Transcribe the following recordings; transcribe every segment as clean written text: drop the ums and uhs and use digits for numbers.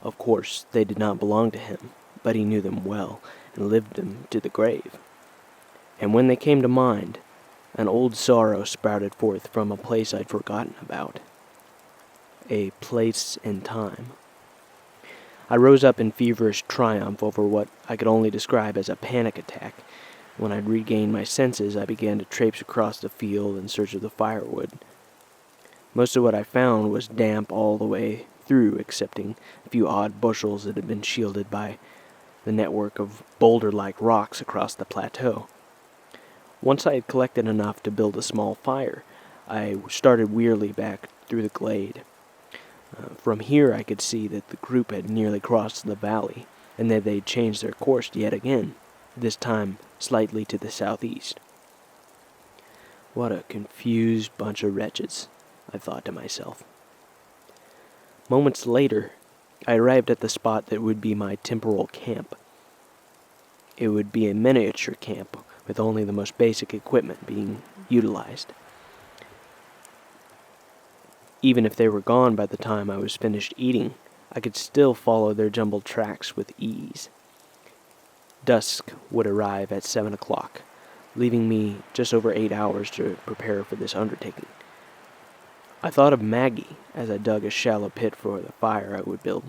Of course, they did not belong to him, but he knew them well and lived them to the grave. And when they came to mind, an old sorrow sprouted forth from a place I'd forgotten about. A place in time. I rose up in feverish triumph over what I could only describe as a panic attack. When I'd regained my senses, I began to traipse across the field in search of the firewood. Most of what I found was damp all the way through, excepting a few odd bushels that had been shielded by the network of boulder-like rocks across the plateau. Once I had collected enough to build a small fire, I started wearily back through the glade. From here I could see that the group had nearly crossed the valley, and that they'd changed their course yet again, this time slightly to the southeast. What a confused bunch of wretches, I thought to myself. Moments later, I arrived at the spot that would be my temporal camp. It would be a miniature camp, with only the most basic equipment being utilized. Even if they were gone by the time I was finished eating, I could still follow their jumbled tracks with ease. Dusk would arrive at 7 o'clock, leaving me just over 8 hours to prepare for this undertaking. I thought of Maggie as I dug a shallow pit for the fire I would build,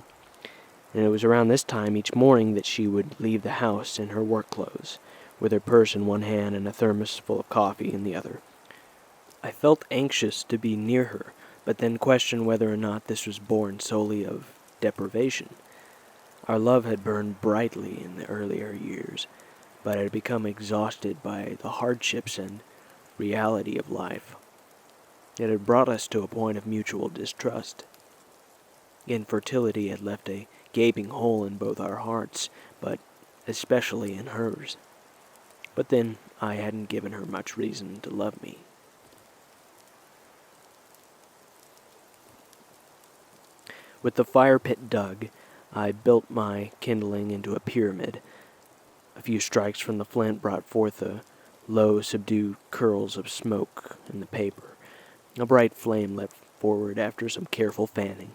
and it was around this time each morning that she would leave the house in her work clothes, with her purse in one hand and a thermos full of coffee in the other. I felt anxious to be near her, but then questioned whether or not this was born solely of deprivation. Our love had burned brightly in the earlier years, but had become exhausted by the hardships and reality of life. It had brought us to a point of mutual distrust. Infertility had left a gaping hole in both our hearts, but especially in hers. But then I hadn't given her much reason to love me. With the fire pit dug, I built my kindling into a pyramid. A few strikes from the flint brought forth the low, subdued curls of smoke in the paper. A bright flame leapt forward after some careful fanning.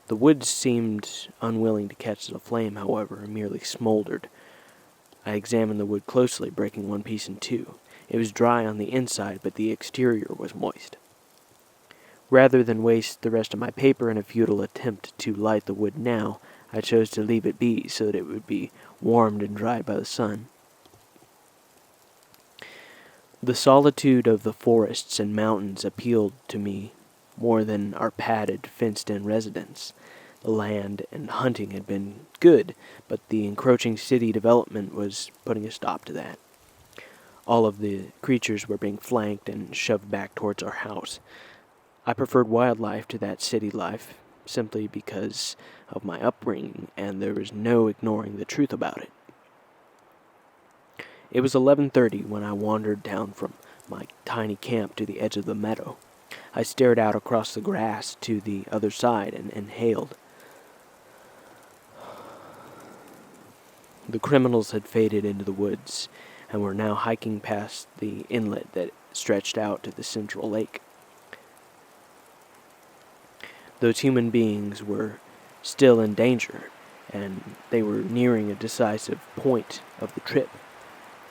The wood seemed unwilling to catch the flame, however, and merely smoldered. I examined the wood closely, breaking one piece in two. It was dry on the inside, but the exterior was moist. Rather than waste the rest of my paper in a futile attempt to light the wood now, I chose to leave it be so that it would be warmed and dried by the sun. The solitude of the forests and mountains appealed to me more than our padded, fenced-in residence. The land and hunting had been good, but the encroaching city development was putting a stop to that. All of the creatures were being flanked and shoved back towards our house. I preferred wildlife to that city life, simply because of my upbringing, and there was no ignoring the truth about it. It was 11:30 when I wandered down from my tiny camp to the edge of the meadow. I stared out across the grass to the other side and inhaled. The criminals had faded into the woods and were now hiking past the inlet that stretched out to the central lake. Those human beings were still in danger, and they were nearing a decisive point of the trip.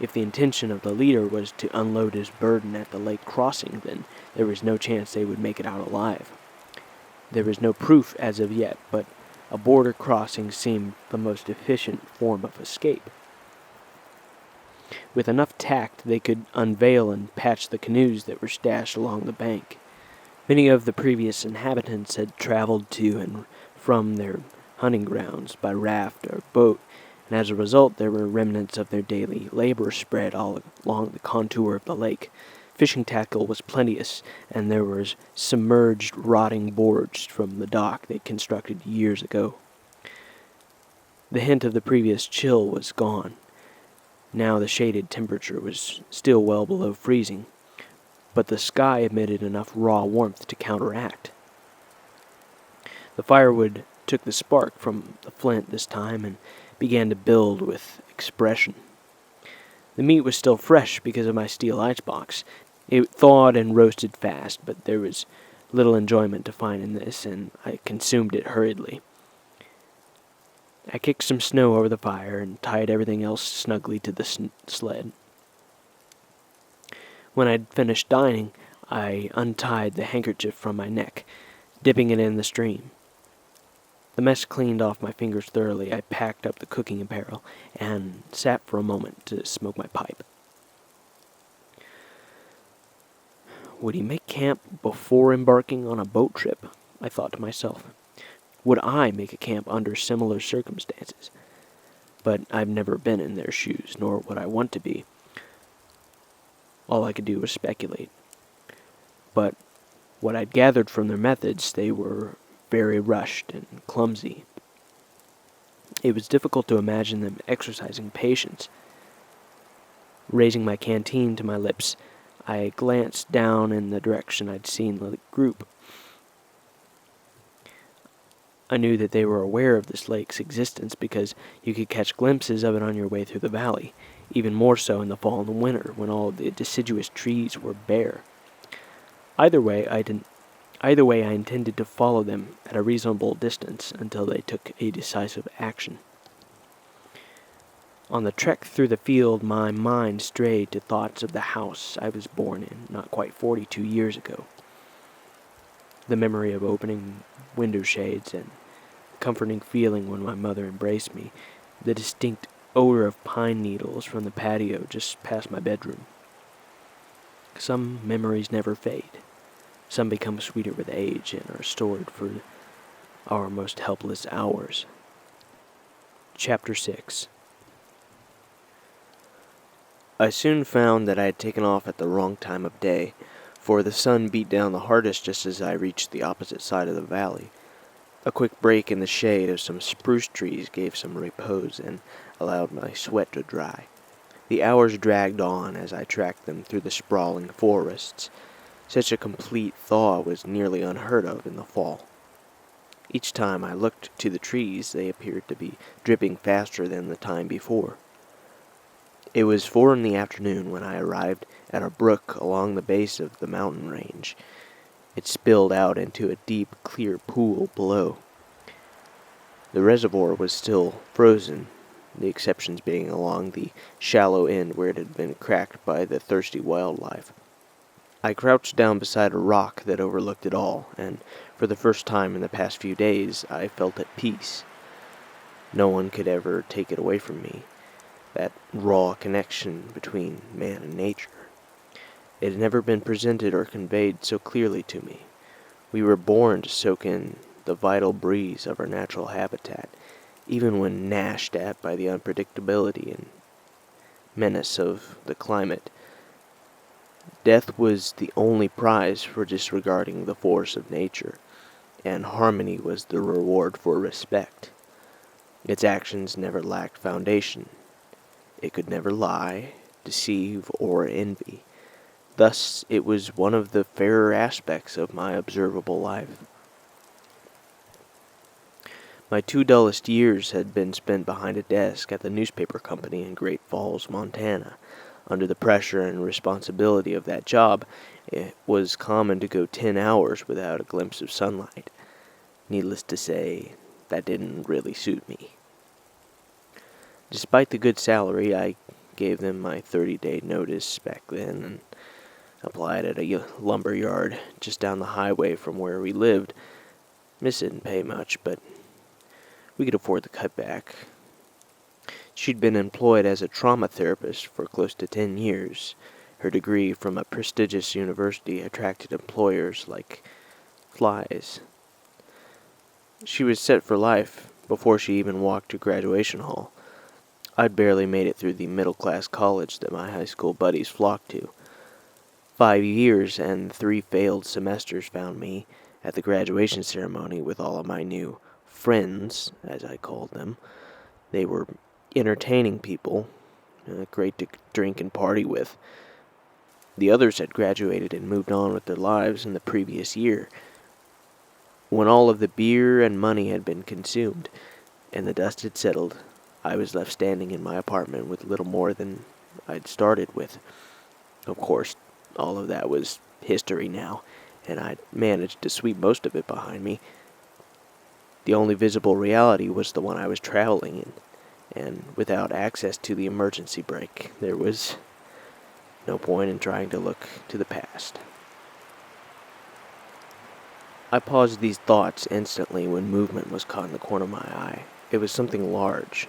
If the intention of the leader was to unload his burden at the lake crossing, then there was no chance they would make it out alive. There was no proof as of yet, but a border crossing seemed the most efficient form of escape. With enough tact, they could unveil and patch the canoes that were stashed along the bank. Many of the previous inhabitants had traveled to and from their hunting grounds by raft or boat, and as a result there were remnants of their daily labor spread all along the contour of the lake. Fishing tackle was plenteous, and there was submerged, rotting boards from the dock they constructed years ago. The hint of the previous chill was gone. Now the shaded temperature was still well below freezing, but the sky emitted enough raw warmth to counteract. The firewood took the spark from the flint this time and began to build with expression. The meat was still fresh because of my steel icebox. It thawed and roasted fast, but there was little enjoyment to find in this, and I consumed it hurriedly. I kicked some snow over the fire and tied everything else snugly to the sled. When I'd finished dining, I untied the handkerchief from my neck, dipping it in the stream. The mess cleaned off my fingers thoroughly, I packed up the cooking apparel and sat for a moment to smoke my pipe. Would he make camp before embarking on a boat trip? I thought to myself. Would I make a camp under similar circumstances? But I've never been in their shoes, nor would I want to be. All I could do was speculate. But what I'd gathered from their methods, they were very rushed and clumsy. It was difficult to imagine them exercising patience. Raising my canteen to my lips, I glanced down in the direction I'd seen the group. I knew that they were aware of this lake's existence because you could catch glimpses of it on your way through the valley, even more so in the fall and the winter when all the deciduous trees were bare. Either way, I intended to follow them at a reasonable distance until they took a decisive action. On the trek through the field, my mind strayed to thoughts of the house I was born in not quite 42 years ago. The memory of opening window shades and the comforting feeling when my mother embraced me, the distinct odor of pine needles from the patio just past my bedroom. Some memories never fade. Some become sweeter with age and are stored for our most helpless hours. Chapter 6. I soon found that I had taken off at the wrong time of day, for the sun beat down the hardest just as I reached the opposite side of the valley. A quick break in the shade of some spruce trees gave some repose and allowed my sweat to dry. The hours dragged on as I tracked them through the sprawling forests. Such a complete thaw was nearly unheard of in the fall. Each time I looked to the trees, they appeared to be dripping faster than the time before. It was 4 in the afternoon when I arrived at a brook along the base of the mountain range. It spilled out into a deep, clear pool below. The reservoir was still frozen, the exceptions being along the shallow end where it had been cracked by the thirsty wildlife. I crouched down beside a rock that overlooked it all, and for the first time in the past few days, I felt at peace. No one could ever take it away from me, that raw connection between man and nature. It had never been presented or conveyed so clearly to me. We were born to soak in the vital breeze of our natural habitat, even when gnashed at by the unpredictability and menace of the climate. Death was the only prize for disregarding the force of nature, and harmony was the reward for respect. Its actions never lacked foundation. It could never lie, deceive, or envy. Thus, it was one of the fairer aspects of my observable life. My 2 dullest years had been spent behind a desk at the newspaper company in Great Falls, Montana. Under the pressure and responsibility of that job, it was common to go 10 hours without a glimpse of sunlight. Needless to say, that didn't really suit me. Despite the good salary, I gave them my 30-day notice back then and applied at a lumber yard just down the highway from where we lived. Miss didn't pay much, but we could afford the cutback. She'd been employed as a trauma therapist for close to 10 years. Her degree from a prestigious university attracted employers like flies. She was set for life before she even walked to graduation hall. I'd barely made it through the middle-class college that my high school buddies flocked to. 5 years and 3 failed semesters found me at the graduation ceremony with all of my new friends, as I called them. They were entertaining people, great to drink and party with. The others had graduated and moved on with their lives in the previous year. When all of the beer and money had been consumed, and the dust had settled, I was left standing in my apartment with little more than I'd started with. Of course, all of that was history now, and I'd managed to sweep most of it behind me. The only visible reality was the one I was traveling in, and without access to the emergency brake, there was no point in trying to look to the past. I paused these thoughts instantly when movement was caught in the corner of my eye. It was something large.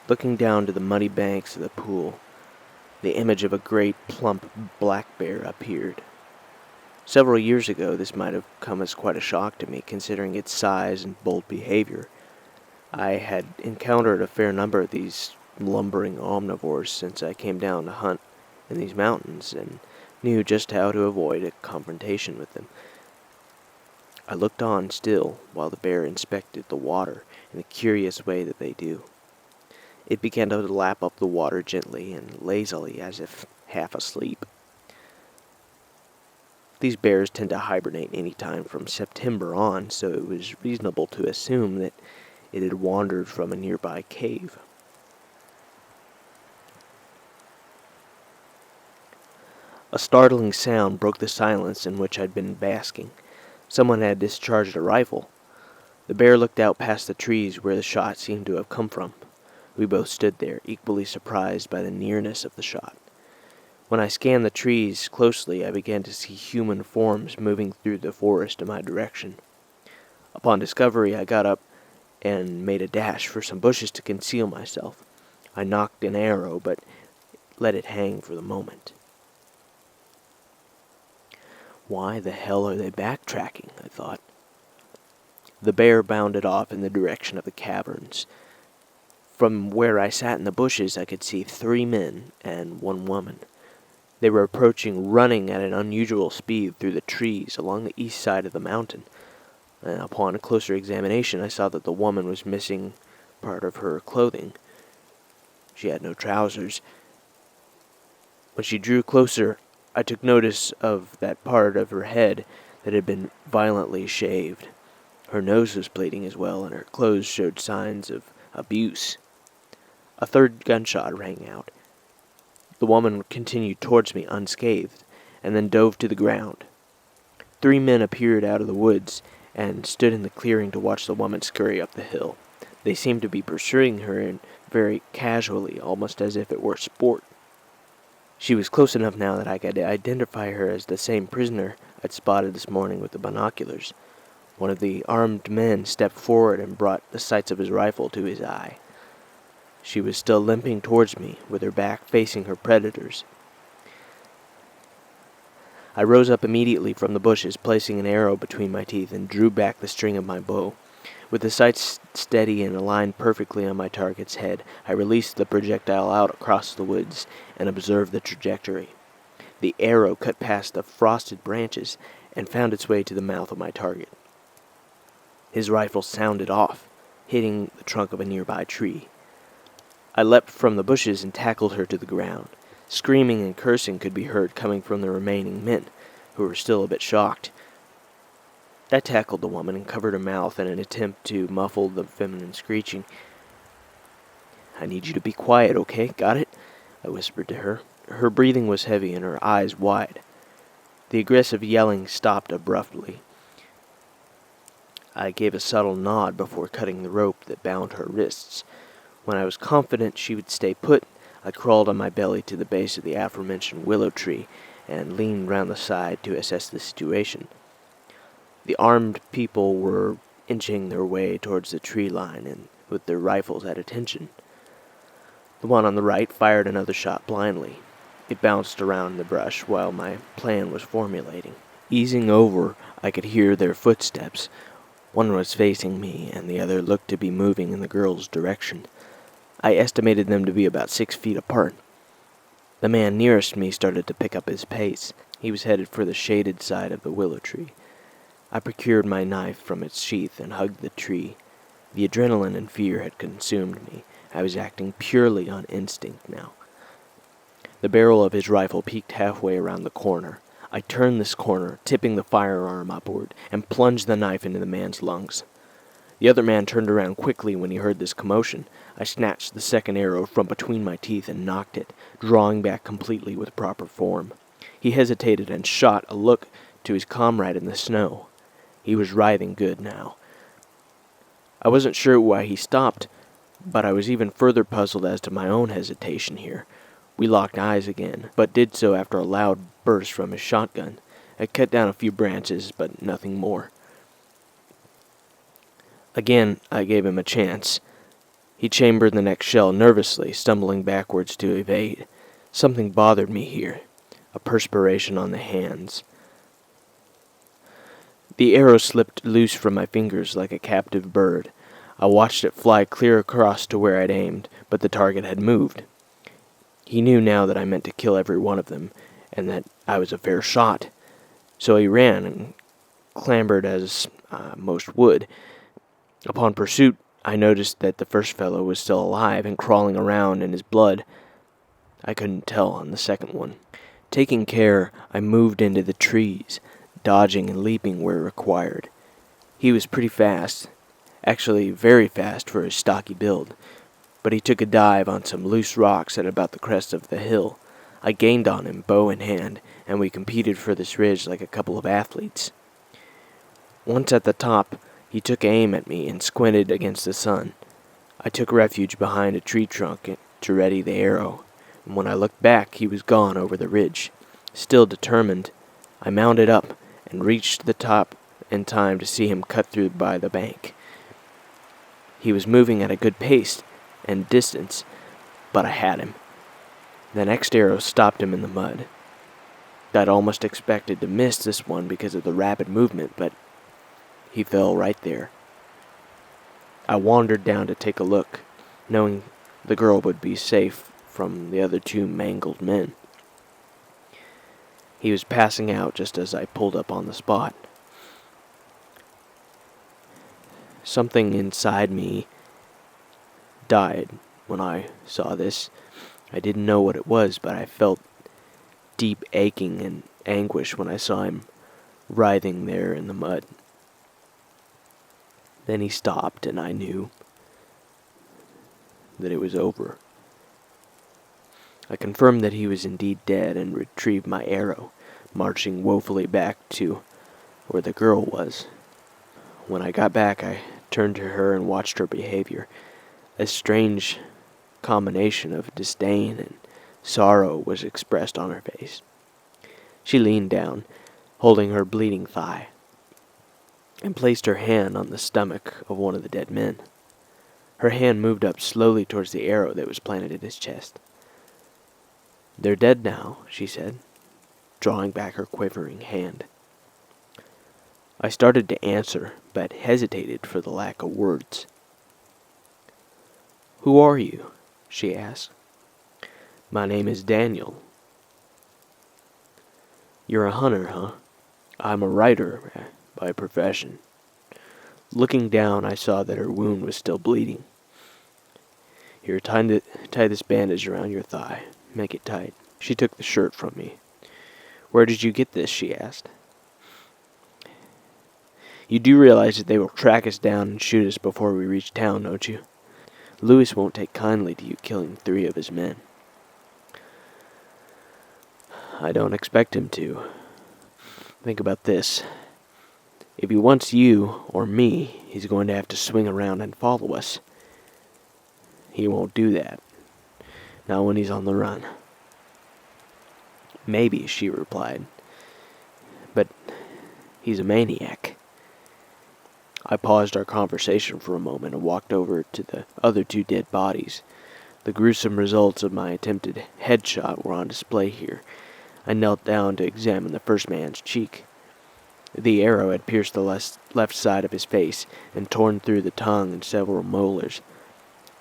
Looking down to the muddy banks of the pool, the image of a great, plump black bear appeared. Several years ago, this might have come as quite a shock to me, considering its size and bold behavior. I had encountered a fair number of these lumbering omnivores since I came down to hunt in these mountains, and knew just how to avoid a confrontation with them. I looked on still while the bear inspected the water in the curious way that they do. It began to lap up the water gently and lazily, as if half asleep. These bears tend to hibernate any time from September on, so it was reasonable to assume that it had wandered from a nearby cave. A startling sound broke the silence in which I'd been basking. Someone had discharged a rifle. The bear looked out past the trees where the shot seemed to have come from. We both stood there, equally surprised by the nearness of the shot. When I scanned the trees closely, I began to see human forms moving through the forest in my direction. Upon discovery, I got up and made a dash for some bushes to conceal myself. I nocked an arrow, but let it hang for the moment. Why the hell are they backtracking? I thought. The bear bounded off in the direction of the caverns. From where I sat in the bushes, I could see 3 men and 1 woman. They were approaching, running at an unusual speed through the trees along the east side of the mountain. And upon a closer examination, I saw that the woman was missing part of her clothing. She had no trousers. When she drew closer, I took notice of that part of her head that had been violently shaved. Her nose was bleeding as well, and her clothes showed signs of abuse. A third gunshot rang out. The woman continued towards me unscathed, and then dove to the ground. 3 men appeared out of the woods and stood in the clearing to watch the woman scurry up the hill. They seemed to be pursuing her very casually, almost as if it were sport. She was close enough now that I could identify her as the same prisoner I'd spotted this morning with the binoculars. One of the armed men stepped forward and brought the sights of his rifle to his eye. She was still limping towards me, with her back facing her predators. I rose up immediately from the bushes, placing an arrow between my teeth, and drew back the string of my bow. With the sights steady and aligned perfectly on my target's head, I released the projectile out across the woods and observed the trajectory. The arrow cut past the frosted branches and found its way to the mouth of my target. His rifle sounded off, hitting the trunk of a nearby tree. I leapt from the bushes and tackled her to the ground. Screaming and cursing could be heard coming from the remaining men, who were still a bit shocked. I tackled the woman and covered her mouth in an attempt to muffle the feminine screeching. "I need you to be quiet, okay? Got it?" I whispered to her. Her breathing was heavy and her eyes wide. The aggressive yelling stopped abruptly. I gave a subtle nod before cutting the rope that bound her wrists. When I was confident she would stay put, I crawled on my belly to the base of the aforementioned willow tree and leaned round the side to assess the situation. The armed people were inching their way towards the tree line and with their rifles at attention. The one on the right fired another shot blindly. It bounced around in the brush while my plan was formulating. Easing over, I could hear their footsteps. One was facing me, and the other looked to be moving in the girl's direction. I estimated them to be about 6 feet apart. The man nearest me started to pick up his pace. He was headed for the shaded side of the willow tree. I procured my knife from its sheath and hugged the tree. The adrenaline and fear had consumed me. I was acting purely on instinct now. The barrel of his rifle peeked halfway around the corner. I turned this corner, tipping the firearm upward, and plunged the knife into the man's lungs. The other man turned around quickly when he heard this commotion. I snatched the second arrow from between my teeth and knocked it, drawing back completely with proper form. He hesitated and shot a look to his comrade in the snow. He was writhing good now. I wasn't sure why he stopped, but I was even further puzzled as to my own hesitation here. We locked eyes again, but did so after a loud burst from his shotgun. I cut down a few branches, but nothing more. Again, I gave him a chance. He chambered the next shell nervously, stumbling backwards to evade. Something bothered me here, a perspiration on the hands. The arrow slipped loose from my fingers like a captive bird. I watched it fly clear across to where I'd aimed, but the target had moved. He knew now that I meant to kill every one of them, and that I was a fair shot. So he ran and clambered as most would. Upon pursuit, I noticed that the first fellow was still alive and crawling around in his blood. I couldn't tell on the second one. Taking care, I moved into the trees, dodging and leaping where required. He was pretty fast, actually very fast for his stocky build, but he took a dive on some loose rocks at about the crest of the hill. I gained on him, bow in hand, and we competed for this ridge like a couple of athletes. Once at the top, he took aim at me and squinted against the sun. I took refuge behind a tree trunk to ready the arrow, and when I looked back, he was gone over the ridge. Still determined, I mounted up and reached the top in time to see him cut through by the bank. He was moving at a good pace and distance, but I had him. The next arrow stopped him in the mud. I'd almost expected to miss this one because of the rapid movement, but he fell right there. I wandered down to take a look, knowing the girl would be safe from the other two mangled men. He was passing out just as I pulled up on the spot. Something inside me died when I saw this. I didn't know what it was, but I felt deep aching and anguish when I saw him writhing there in the mud. Then he stopped, and I knew that it was over. I confirmed that he was indeed dead and retrieved my arrow, marching woefully back to where the girl was. When I got back, I turned to her and watched her behavior. A strange combination of disdain and sorrow was expressed on her face. She leaned down, holding her bleeding thigh, and placed her hand on the stomach of one of the dead men. Her hand moved up slowly towards the arrow that was planted in his chest. "They're dead now," she said, drawing back her quivering hand. I started to answer, but hesitated for the lack of words. "Who are you?" she asked. "My name is Daniel." "You're a hunter, huh?" "I'm a writer by profession." Looking down, I saw that her wound was still bleeding. "Here, tie this bandage around your thigh. Make it tight." She took the shirt from me. "Where did you get this?" she asked. "You do realize that they will track us down and shoot us before we reach town, don't you? Lewis won't take kindly to you killing 3 of his men." "I don't expect him to. Think about this. If he wants you or me, he's going to have to swing around and follow us. He won't do that. Not when he's on the run." "Maybe," she replied. "But he's a maniac." I paused our conversation for a moment and walked over to the other 2 dead bodies. The gruesome results of my attempted headshot were on display here. I knelt down to examine the first man's cheek. The arrow had pierced the left side of his face and torn through the tongue and several molars.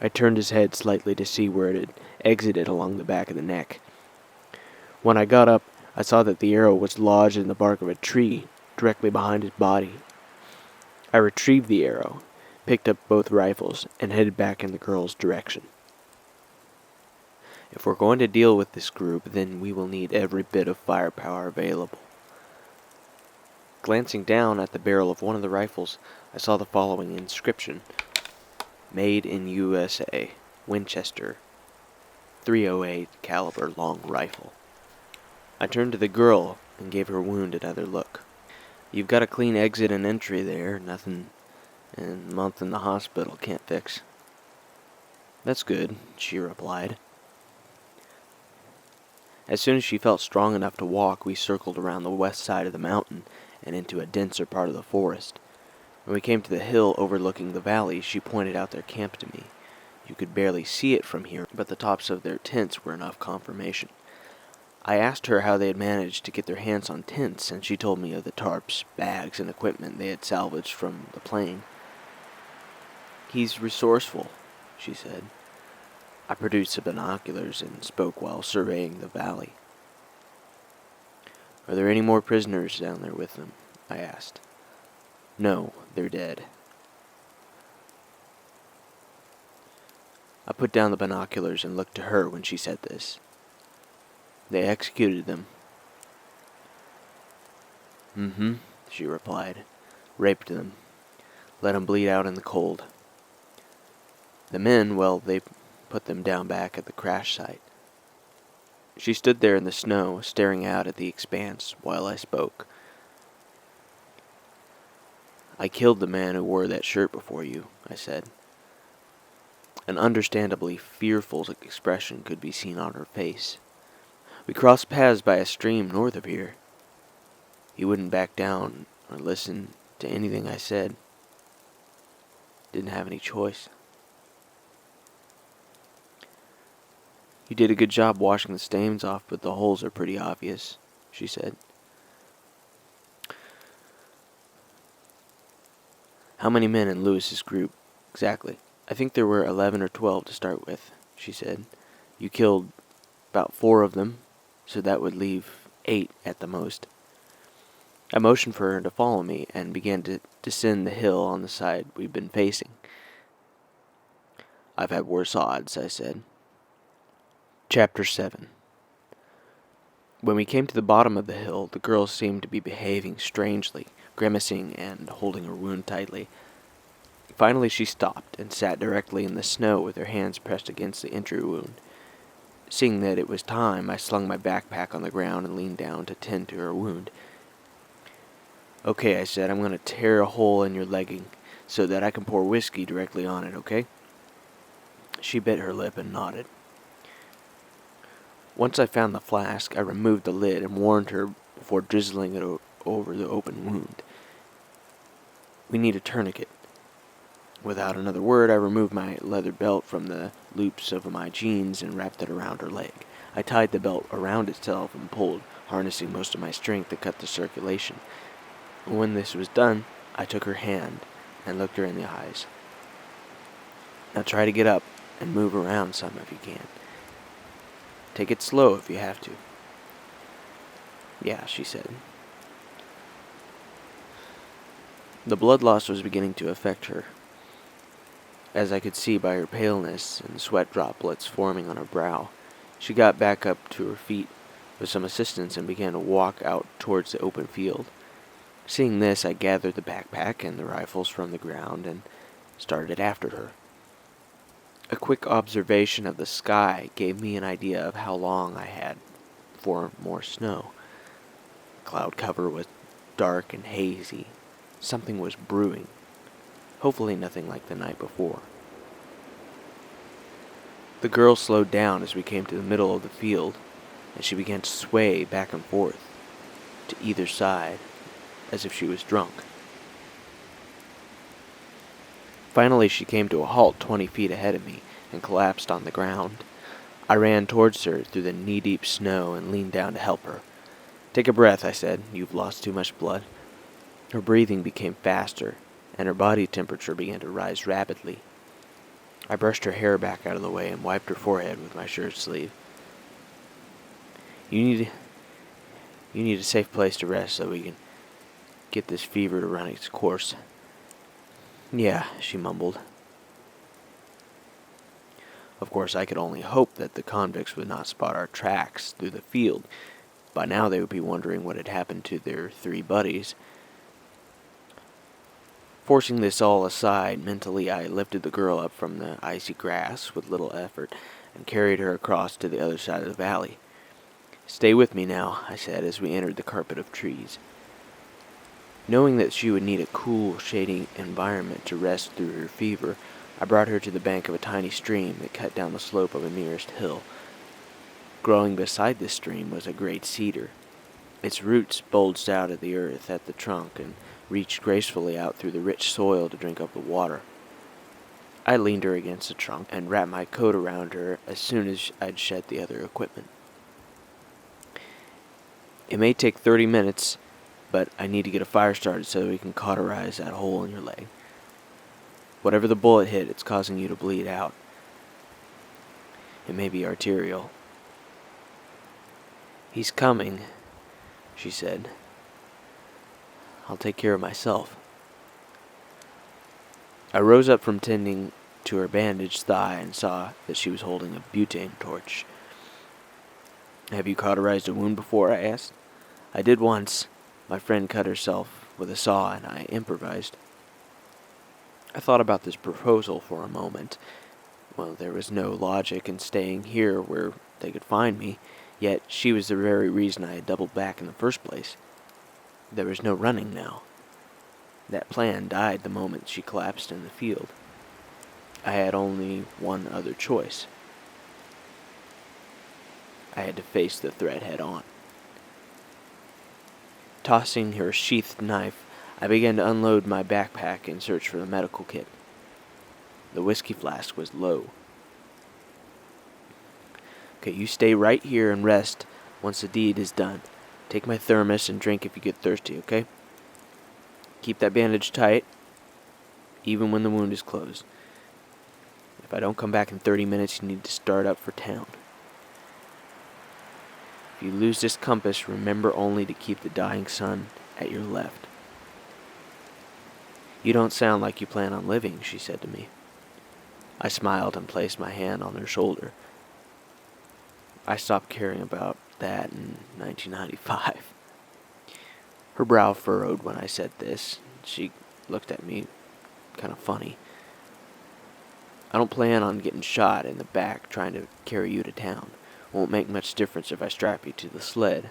I turned his head slightly to see where it had exited along the back of the neck. When I got up, I saw that the arrow was lodged in the bark of a tree directly behind his body. I retrieved the arrow, picked up both rifles, and headed back in the girl's direction. If we're going to deal with this group, then we will need every bit of firepower available. Glancing down at the barrel of one of the rifles, I saw the following inscription: "Made in USA, Winchester, .308 caliber long rifle." I turned to the girl and gave her wound another look. "You've got a clean exit and entry there, nothing and a month in the hospital can't fix." "That's good," she replied. As soon as she felt strong enough to walk, we circled around the west side of the mountain and into a denser part of the forest. When we came to the hill overlooking the valley, she pointed out their camp to me. You could barely see it from here, but the tops of their tents were enough confirmation. I asked her how they had managed to get their hands on tents, and she told me of the tarps, bags, and equipment they had salvaged from the plane. "He's resourceful," she said. I produced the binoculars and spoke while surveying the valley. "Are there any more prisoners down there with them?" I asked. "No, they're dead." I put down the binoculars and looked to her when she said this. "They executed them." "Mm-hmm," she replied. "Raped them. Let them bleed out in the cold. The men, well, they put them down back at the crash site." She stood there in the snow, staring out at the expanse while I spoke. "I killed the man who wore that shirt before you," I said. An understandably fearful expression could be seen on her face. "We crossed paths by a stream north of here. He wouldn't back down or listen to anything I said. Didn't have any choice." "You did a good job washing the stains off, but the holes are pretty obvious," she said. "How many men in Lewis's group, exactly?" "I think there were 11 or 12 to start with," she said. "You killed about 4 of them, so that would leave 8 at the most." I motioned for her to follow me and began to descend the hill on the side we'd been facing. "I've had worse odds," I said. Chapter 7. When we came to the bottom of the hill, the girl seemed to be behaving strangely, grimacing and holding her wound tightly. Finally she stopped and sat directly in the snow with her hands pressed against the entry wound. Seeing that it was time, I slung my backpack on the ground and leaned down to tend to her wound. "Okay," I said, "I'm going to tear a hole in your legging so that I can pour whiskey directly on it, okay?" She bit her lip and nodded. Once I found the flask, I removed the lid and warned her before drizzling it over the open wound. "We need a tourniquet." Without another word, I removed my leather belt from the loops of my jeans and wrapped it around her leg. I tied the belt around itself and pulled, harnessing most of my strength to cut the circulation. When this was done, I took her hand and looked her in the eyes. "Now try to get up and move around some if you can. Take it slow if you have to." "Yeah," she said. The blood loss was beginning to affect her, as I could see by her paleness and sweat droplets forming on her brow. She got back up to her feet with some assistance and began to walk out towards the open field. Seeing this, I gathered the backpack and the rifles from the ground and started after her. A quick observation of the sky gave me an idea of how long I had for more snow. The cloud cover was dark and hazy. Something was brewing. Hopefully nothing like the night before. The girl slowed down as we came to the middle of the field, and she began to sway back and forth to either side as if she was drunk. Finally, she came to a halt 20 feet ahead of me and collapsed on the ground. I ran towards her through the knee-deep snow and leaned down to help her. "Take a breath," I said. "You've lost too much blood." Her breathing became faster, and her body temperature began to rise rapidly. I brushed her hair back out of the way and wiped her forehead with my shirt sleeve. You need a safe place to rest so we can get this fever to run its course." "Yeah," she mumbled. Of course, I could only hope that the convicts would not spot our tracks through the field. By now they would be wondering what had happened to their 3 buddies. Forcing this all aside, mentally I lifted the girl up from the icy grass with little effort and carried her across to the other side of the valley. "Stay with me now," I said as we entered the carpet of trees. Knowing that she would need a cool, shady environment to rest through her fever, I brought her to the bank of a tiny stream that cut down the slope of a nearest hill. Growing beside this stream was a great cedar. Its roots bulged out of the earth at the trunk and reached gracefully out through the rich soil to drink up the water. I leaned her against the trunk and wrapped my coat around her as soon as I'd shed the other equipment. It may take 30 minutes, but I need to get a fire started so that we can cauterize that hole in your leg. Whatever the bullet hit, it's causing you to bleed out. It may be arterial. "He's coming," she said. "I'll take care of myself." I rose up from tending to her bandaged thigh and saw that she was holding a butane torch. "Have you cauterized a wound before?" I asked. "I did once. My friend cut herself with a saw and I improvised." I thought about this proposal for a moment. Well, there was no logic in staying here where they could find me, yet she was the very reason I had doubled back in the first place. There was no running now. That plan died the moment she collapsed in the field. I had only one other choice. I had to face the threat head on. Tossing her sheathed knife, I began to unload my backpack and search for the medical kit. The whiskey flask was low. "Okay, you stay right here and rest once the deed is done. Take my thermos and drink if you get thirsty, okay? Keep that bandage tight, even when the wound is closed. If I don't come back in 30 minutes, you need to start up for town. If you lose this compass, remember only to keep the dying sun at your left." "You don't sound like you plan on living," she said to me. I smiled and placed my hand on her shoulder. I stopped caring about that in 1995. Her brow furrowed when I said this. She looked at me kind of funny. "I don't plan on getting shot in the back trying to carry you to town. Won't make much difference if I strap you to the sled."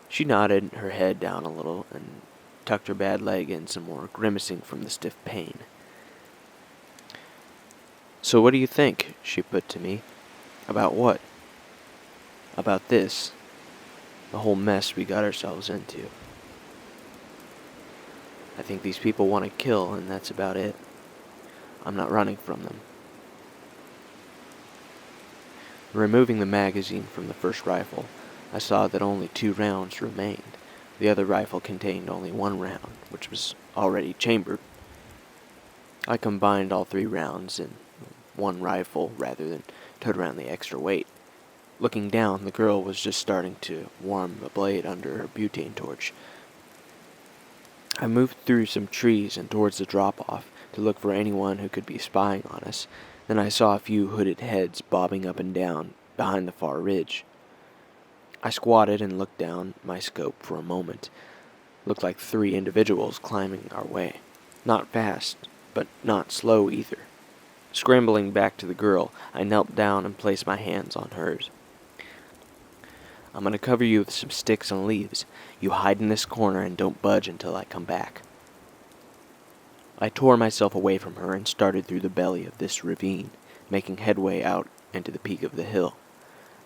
She nodded her head down a little and tucked her bad leg in some more, grimacing from the stiff pain. "So what do you think?" she put to me. "About what?" "About this. The whole mess we got ourselves into. I think these people want to kill, and that's about it. I'm not running from them." Removing the magazine from the first rifle, I saw that only 2 rounds remained. The other rifle contained only 1 round, which was already chambered. I combined all 3 rounds in one rifle rather than tote around the extra weight. Looking down, the girl was just starting to warm the blade under her butane torch. I moved through some trees and towards the drop-off to look for anyone who could be spying on us. Then I saw a few hooded heads bobbing up and down behind the far ridge. I squatted and looked down my scope for a moment. Looked like 3 individuals climbing our way. Not fast, but not slow either. Scrambling back to the girl, I knelt down and placed my hands on hers. "I'm going to cover you with some sticks and leaves. You hide in this corner and don't budge until I come back." I tore myself away from her and started through the belly of this ravine, making headway out into the peak of the hill.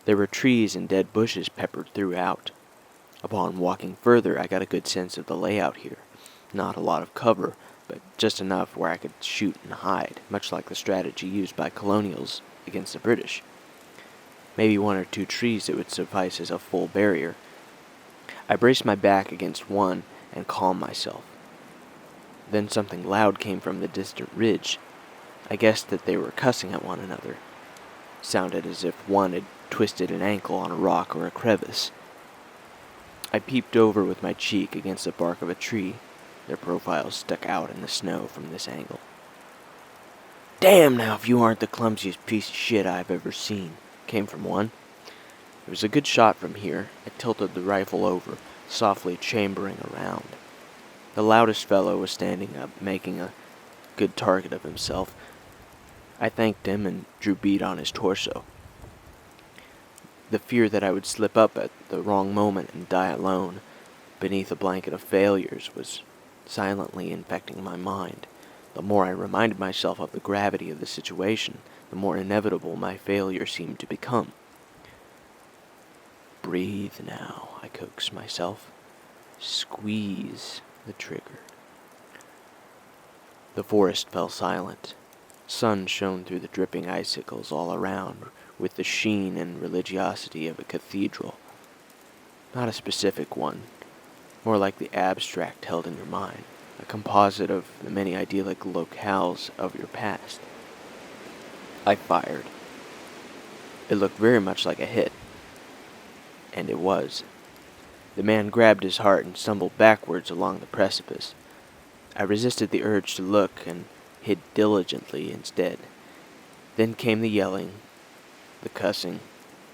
There were trees and dead bushes peppered throughout. Upon walking further, I got a good sense of the layout here. Not a lot of cover, but just enough where I could shoot and hide, much like the strategy used by colonials against the British. Maybe 1 or 2 trees that would suffice as a full barrier. I braced my back against one and calmed myself. Then something loud came from the distant ridge. I guessed that they were cussing at one another. Sounded as if one had twisted an ankle on a rock or a crevice. I peeped over with my cheek against the bark of a tree. Their profiles stuck out in the snow from this angle. "Damn now if you aren't the clumsiest piece of shit I've ever seen," came from one. It was a good shot from here. I tilted the rifle over, softly chambering around. The loudest fellow was standing up, making a good target of himself. I thanked him and drew bead on his torso. The fear that I would slip up at the wrong moment and die alone beneath a blanket of failures was silently infecting my mind. The more I reminded myself of the gravity of the situation, the more inevitable my failure seemed to become. Breathe now, I coaxed myself. Squeeze the trigger. The forest fell silent. Sun shone through the dripping icicles all around with the sheen and religiosity of a cathedral. Not a specific one, more like the abstract held in your mind, a composite of the many idyllic locales of your past. I fired. It looked very much like a hit. And it was. The man grabbed his heart and stumbled backwards along the precipice. I resisted the urge to look and hid diligently instead. Then came the yelling, the cussing,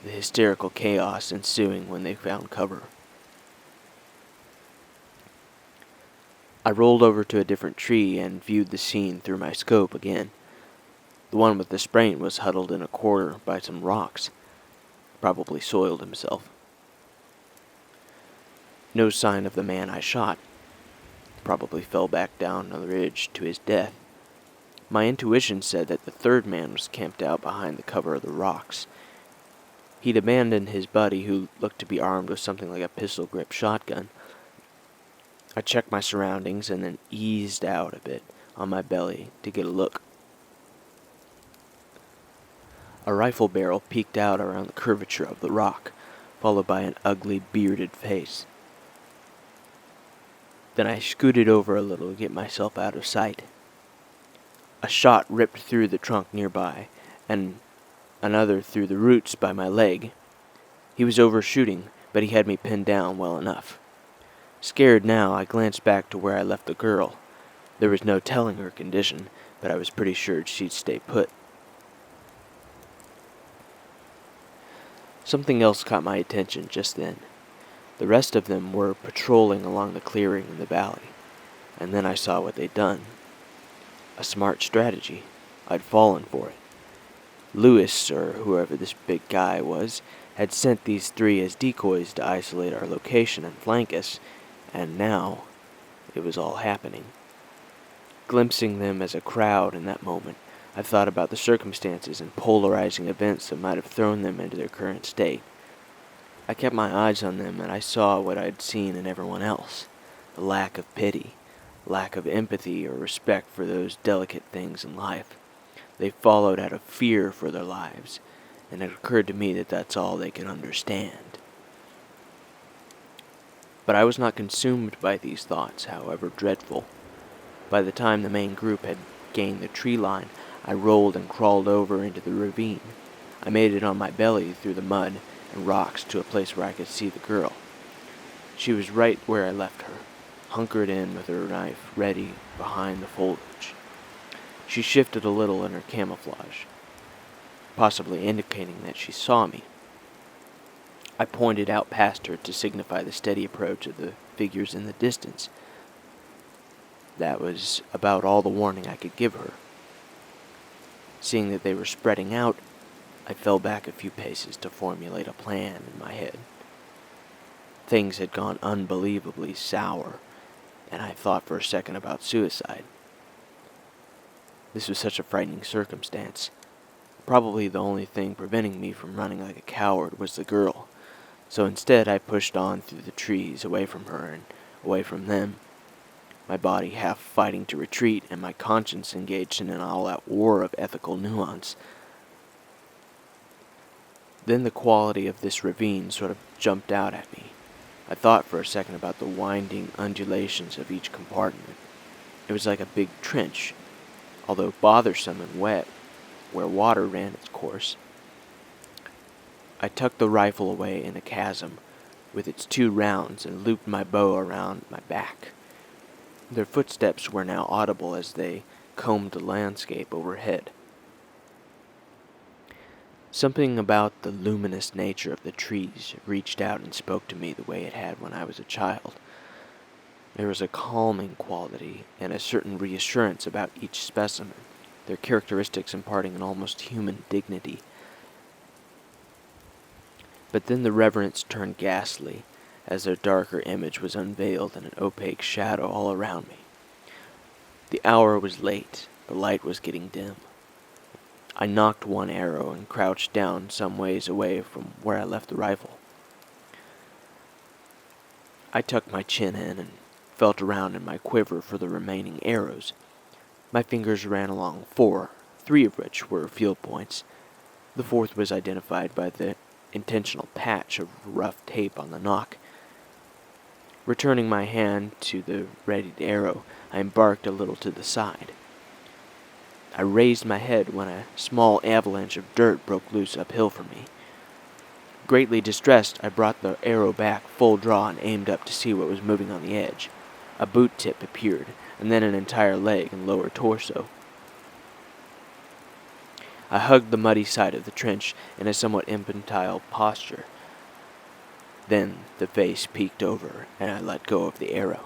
the hysterical chaos ensuing when they found cover. I rolled over to a different tree and viewed the scene through my scope again. The one with the sprain was huddled in a corner by some rocks. Probably soiled himself. No sign of the man I shot. Probably fell back down the ridge to his death. My intuition said that the third man was camped out behind the cover of the rocks. He'd abandoned his buddy, who looked to be armed with something like a pistol-grip shotgun. I checked my surroundings and then eased out a bit on my belly to get a look. A rifle barrel peeked out around the curvature of the rock, followed by an ugly, bearded face. Then I scooted over a little to get myself out of sight. A shot ripped through the trunk nearby, and another through the roots by my leg. He was overshooting, but he had me pinned down well enough. Scared now, I glanced back to where I left the girl. There was no telling her condition, but I was pretty sure she'd stay put. Something else caught my attention just then. The rest of them were patrolling along the clearing in the valley, and then I saw what they'd done. A smart strategy. I'd fallen for it. Lewis, or whoever this big guy was, had sent these three as decoys to isolate our location and flank us, and now it was all happening. Glimpsing them as a crowd in that moment, I thought about the circumstances and polarizing events that might have thrown them into their current state. I kept my eyes on them, and I saw what I'd seen in everyone else: the lack of pity, lack of empathy or respect for those delicate things in life. They followed out of fear for their lives, and it occurred to me that that's all they could understand. But I was not consumed by these thoughts, however dreadful. By the time the main group had gained the tree line, I rolled and crawled over into the ravine. I made it on my belly through the mud and rocks to a place where I could see the girl. She was right where I left her, hunkered in with her knife ready behind the foliage. She shifted a little in her camouflage, possibly indicating that she saw me. I pointed out past her to signify the steady approach of the figures in the distance. That was about all the warning I could give her. Seeing that they were spreading out, I fell back a few paces to formulate a plan in my head. Things had gone unbelievably sour, and I thought for a second about suicide. This was such a frightening circumstance. Probably the only thing preventing me from running like a coward was the girl, so instead I pushed on through the trees, away from her and away from them, my body half fighting to retreat and my conscience engaged in an all-out war of ethical nuance. Then the quality of this ravine sort of jumped out at me. I thought for a second about the winding undulations of each compartment. It was like a big trench, although bothersome and wet, where water ran its course. I tucked the rifle away in a chasm with its 2 rounds and looped my bow around my back. Their footsteps were now audible as they combed the landscape overhead. Something about the luminous nature of the trees reached out and spoke to me the way it had when I was a child. There was a calming quality and a certain reassurance about each specimen, their characteristics imparting an almost human dignity. But then the reverence turned ghastly, as their darker image was unveiled in an opaque shadow all around me. The hour was late, the light was getting dim. I nocked one arrow and crouched down some ways away from where I left the rifle. I tucked my chin in and felt around in my quiver for the remaining arrows. My fingers ran along 4, 3 of which were field points. The 4th was identified by the intentional patch of rough tape on the nock. Returning my hand to the readied arrow, I embarked a little to the side. I raised my head when a small avalanche of dirt broke loose uphill from me. Greatly distressed, I brought the arrow back full draw and aimed up to see what was moving on the edge. A boot tip appeared, and then an entire leg and lower torso. I hugged the muddy side of the trench in a somewhat infantile posture. Then the face peeked over, and I let go of the arrow.